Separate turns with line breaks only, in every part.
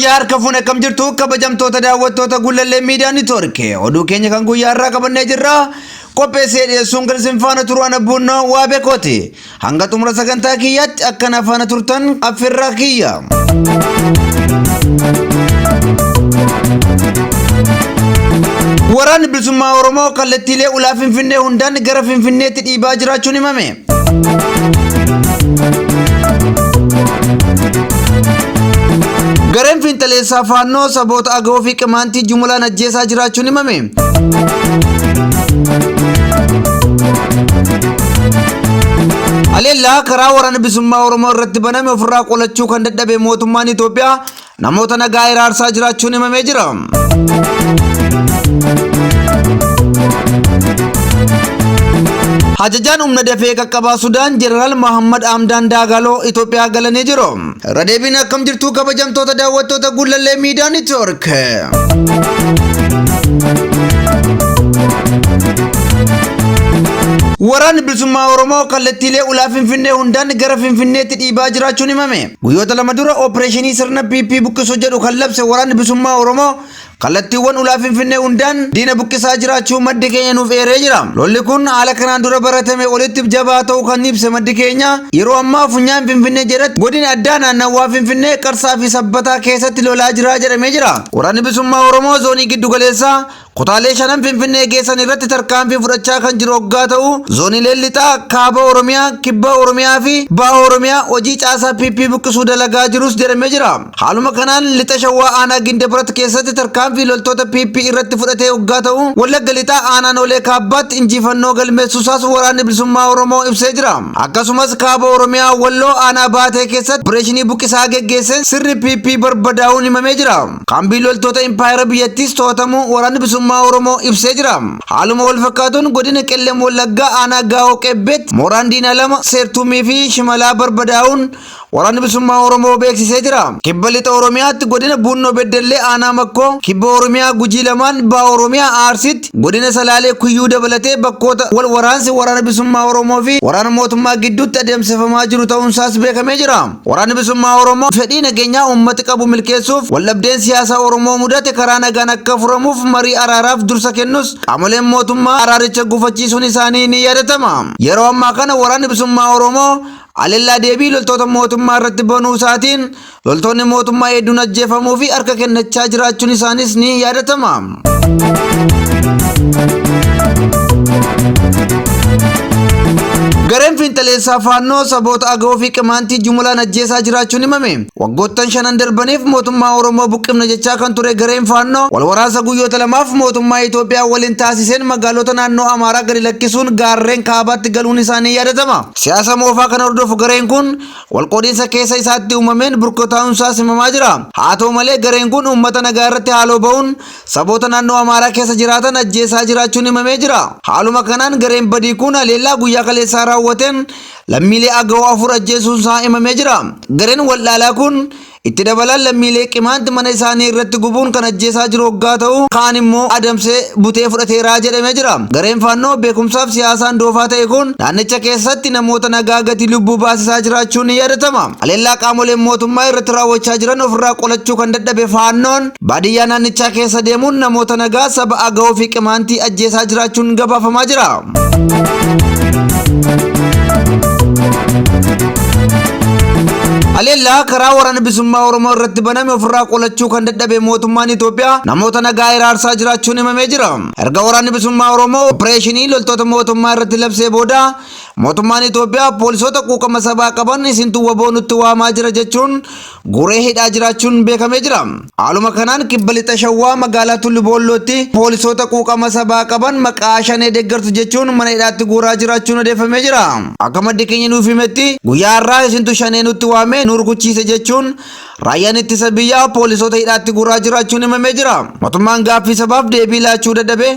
Yar kafune kam jirtu kabajamtoota daawwattoota Gullallee Miidiyaa Niitoorkii oduu keenya kan guyyaa irraa qabannee jirra. Qopheessee dhiyeessuun galsin faana turuun abbuunnaa waa beekooti. Hanga xumura sagantaa kiyyaatti akkana faana turtan affirraa kiyya. Waraanni bilisummaa Oromoo kallattiilee ulaa Finfinnee hundaan gara Finfinneetti dhiibaa jiraachuun himame. Gareen Finxaleessaa Faannoo saboota Agawoo fi Qimaantii jumulaan ajjeesaa jiraachuun himame. Aleellaa karaa waraana bilisummaa Oromoo irratti baname ofirraa qolachuu kan dadhabe mootummaan Itoophiyaa namoota nagaa iraarsaa jiraachuun himamee jira. Hajajaan humna dafee qaqqabaa Sudaan Jeneraal Mohammad Hamdan Dagalo Itoophiyaa galanii jiru. Irra deebiin akkam jirtu kabajamtoota daawwattoota Gullallee Miidiyaa Niitoorkii. Waraanni bilisummaa Oromoo kallattiilee ulaa Finfinnee hundaan gara Finfinneetti dhiibaa jiraachuun himame. Guyyoota lama dura opereeshinii sirna PP buqqisuu jedhu kan labse waraanni bilisummaa Oromoo kallattiiwwan ulaa Finfinnee hundaan diina buqqisaa jiraachuu maddi keenya nuuf eeree jira. Lolli kun haala kanaan dura baratame olitti jabaa ta'uu kan ibse maddi keenya yeroo ammaa funyaan Finfinnee jedhatti godina addaa naannawaa Finfinnee Qarsaa fi Sabbataa keessatti lolaa jira jedhamee jira. Waraanni bilisummaa Oromoo zoonii giddu galeessaa kutaalee shanan Finfinnee geessan irratti tarkaanfii fudhachaa kan jiru hoggaa ta'u zooniilee lixaa kaaba Oromiyaa, kibba Oromiyaa fi baha Oromiyaa hojii caasaa PP buqqisuu dalagaa jirus jedhamee jira. Haaluma kanaan lixa Shawaa aanaa Gindabarat keessatti tarkaanfii loltoota PP irratti fudhatee hoggaa ta'u Wallagga lixaa aanaan Olee Kaabbaatti injifannoo galmeessuusaas waraanni bilisummaa Oromoo ibsee jira. Akkasumas kaaba Oromiyaa Walloo aanaa Baatee keessatti opereeshinii buqqisaa geggeesseen sirni PP barbadaa'uun himamee jira. Kaambii loltoota impaayera biyyattiis to'atamuu waraanni bilisummaa Oromoo ibsee jira. Haaluma wal fakkaatuun godina Qellem Wallaggaa aanaa Gaa'oo Qebbeetti mooraan diina lama Seertumii fi Shimalaa barbadaa'uun waraanni bilisummaa Oromoo beeksisee jira. Kibba lixa Oromiyaatti godina Bunnoo Beddellee aanaa Makkoo, kibba Oromiyaa Gujii lamaan, baha Oromiyaa Arsiitti, godina Salaalee Kuyyuu dabalatee bakkoota wal waraansi waraana bilisummaa Oromoo fi waraana mootummaa gidduutti adeemsifamaa jiru ta'uunsaas beekamee jira. Waraanni bilisummaa Oromoo fedhii nageenyaa uummati qabu milkeessuuf waldhabdeen siyaasaa Oromoo mudate karaa nagaan akka furamuuf marii araaraaf dursa kennus qaamoleen mootummaa araaricha gufachiisuun isaanii ni yaadatama. Yeroo ammaa kana waraanni bilisummaa Oromoo Alellaa deebii loltoota mootummaa irratti banuu isaatiin loltoonni mootummaa hedduun ajjeefamuu fi harka kennachaa jiraachuun isaanis ni yaadatama. Gareen Finxaleessaa Faannoo saboota Agawoo fi Qimaantii jumulaan ajjeesaa jiraachuun himame. Waggoottan shanan darbaniif mootummaa Oromoo buqqifna jechaa kan ture gareen Faannoo wal waraansa guyyoota lamaaf mootummaa Itoophiyaa waliin taasiseen magaalota naannoo Amaaraa gadi lakkisuun gaarreen kaabaatti galuun isaanii yaadatama. Siyaasa moofaa kan hordofu gareen kun walqoodinsa keessa isaatti uumameen burkutaa'uunsaas himamaa jira. Haa ta'u malee gareen kun uummata nagaa irratti haaloo ba'uun saboota naannoo Amaaraa keessa jiraatan ajjeesaa jiraachuun himamee jira. Haaluma kanaan gareen badii kun aleellaa guyyaa kaleessaa raawwateen lammiilee Agawoo afur ajjeesuun isaa himamee jira. Gareen waldhaalaa kun itti dabalaan lammiilee Qimaanti mana isaanii irratti gubuun kan ajjeesaa jiru hoggaa ta'u kaan immoo adamsee butee fudhateeraa jedhamee jira. Gareen Faannoo beekumsaaf siyaasaan doofaa ta'e kun naannicha keessatti namoota nagaa gatii lubbuu baasisaa jiraachuun ni yaadatama. Aleellaa qaamoleen mootummaa irratti raawwachaa jiran ofirraa qolachuu kan dadhabe Faannoon baadiyyaa naannichaa keessa deemuun namoota nagaa saba Agawoo fi Qimaantii ajjeesaa jiraachuun gabaafamaa jira. Aleellaa karaa waraana bilisummaa Oromoo irratti baname ofirraa qolachuu kan dadhabe mootummaan Itoophiyaa namoota nagaa iraarsaa jiraachuun himamee jira. Erga waraanni bilisummaa Oromoo opereeshinii loltoota mootummaa irratti labsee booda mootummaan Itoophiyaa poolisoota quuqama sabaa qaban isintu waboo nutti waamaa jira jechuun guree hidhaa jiraachuun beekamee jira. Haaluma kanaan kibba lixa Shawaa magaalaa Tullu Boollootti poolisoota quuqama sabaa qaban maqaa shanee deeggartu jechuun mana hidhaatti guuraa jiraachuun odeeffamee jira. Akka maddi keenya nuuf himetti guyyaa irraa isintu shanee nutti waame nurguchiise jechuun raayyaan ittisa biyyaa poolisoota hidhaatti guuraa jiraachuun himamee jira. Mootummaan gaaffii sabaaf deebii laachuu dadhabe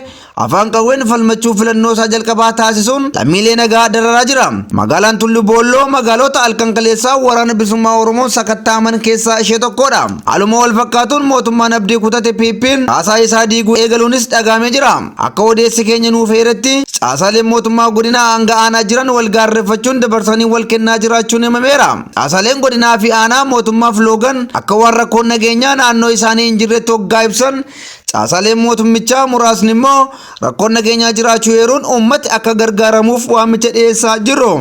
afaan qawween falmachuu filannoo isaa jalqabaa taasisuun lammiilee nagaa dararaa jira. Magaalaan Tullu Boolloo magaalota halkan kaleessaa waraana bilisummaa Oromoo sakattaaman keessaa ishee tokkodha. Haaluma wal fakkaatuun mootummaan abdii kutate PP'n haasaa isaa diiguu eegaluunis dhagaamee jira. Akka odeessi keenya nuuf eeretti caasaaleen mootummaa godinaa hanga aanaa jiran wal gaarreeffachuun dabarsanii wal kennaa jiraachuun himameera. Caasaaleen godinaa fi aanaa mootummaaf loogan ta'uudhaan akka waan rakkoon nageenyaa naannoo isaanii hin jirretti hoggaa ibsan caasaaleen mootummichaa muraasni immoo rakkoon nageenyaa jiraachuu eeruun uummati akka gargaaramuuf waamicha dhiyeessaa jiru.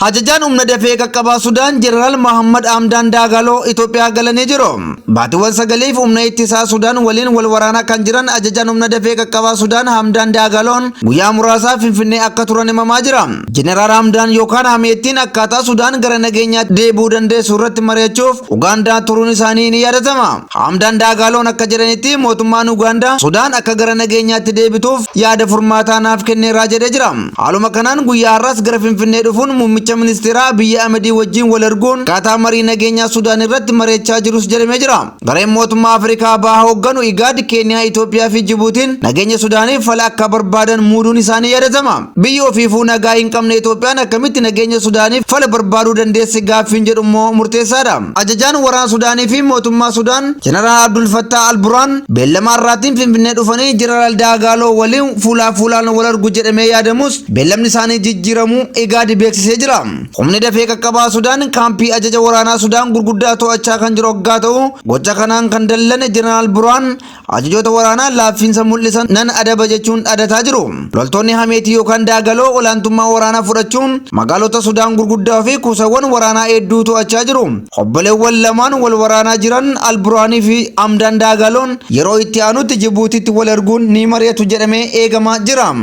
Hajajaan humna dafee qaqqabaa Sudaan Jeneraal Mohammad Hamdan Dagalo Itoophiyaa galanii jiru. Baatiiwwan sagaliif humna ittisaa Sudaan waliin wal waraanaa kan jiran ajajaan humna dafee qaqqabaa Sudaan Hamdan Dagaloon guyyaa muraasaaf Finfinnee akka turan himamaa jira. Jeneraal Hamdan yookaan Hameettiin akkaataa Sudaan gara nageenyaatti deebi'uu dandeessu irratti mari'achuuf Ugaandaa turuun isaanii ni yaadatama. Hamdan Dagaloon akka jedhanitti mootummaan Ugaandaa Sudaan akka gara nageenyaatti deebituuf yaada furmaataa naaf kenneeraa jedhee jira. Haaluma kanaan guyyaa har'aas gara Finfinnee dhufuun muummicha ministeera Abiy Ahmed wajjin wal arguun akkaataa marii nageenyaa Sudaan irratti mari'achaa jirus jedhamee jira. Gareen mootummaa Afrikaa bahaa hoogganu IGAD Keeniyaa, Itoophiyaa fi Jibuutiin nageenya Sudaaniif fala akka barbaadan muuduun isaanii yaadatama. Biyyi ofiifuu nagaa hin qabne Itoophiyaan akkamitti nageenya Sudaaniif fala barbaaduu dandeessi gaaffiin jedhu immoo murteessaadha. Ajajaan waraana Sudaanii fi mootummaa Sudaan Jeneraal Abdul Fattah Al-Burhaan beellama har'aatiin Finfinnee dhufanii Jeneraal Dagalo waliin fuulaa fuulaan wal argu jedhamee yaadamus beellamni isaanii jijjiiramuu IGAD beeksisee jira. Humni dafee qaqqabaa Sudaan kaampii ajaja waraanaa Sudaan gurguddaa to'achaa kan jiru hoggaa ta'u gocha kanaan kan dallane Jeneraal Burhaan ajajoota waraanaa laaffiinsa mul'isan nan adaba jechuun dhadataa jiru. Loltoonni Hameetii yookaan Daagaloo olaantummaa waraanaa fudhachuun magaalota Sudaan gurguddaa fi kuusawwan waraanaa hedduu to'achaa jiru. Obboleewwan lamaan wal waraanaa jiran Al-Burhaanii fi Hamdan Dagaloon yeroo itti aanutti Jibuutitti wal arguun ni mari'atu jedhamee eegamaa jira.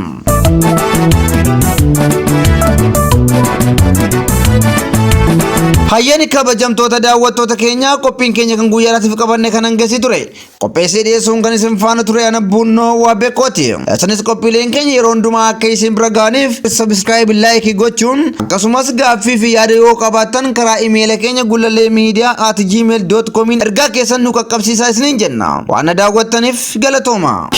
Hayyani kabajamtoota daawwattoota keenya qophiin keenya kan guyyaadhaatiif qabanne kan hangasii ture. Qopheessee dhiyeessuun kan isin faana ture ana Bunnoo Waabeekooti. Isinis qophiileen keenya yeroo hundumaa akka isin bira ga'aniif subscribe like gochuun akkasumas gaaffii fi yaada yoo qabaattan karaa imeela keenya gulaleemiidiyaa@gmail.com ergaa keessan nu qaqqabsiisaa isiniin jenna. Waan daawwattaniif galatooma.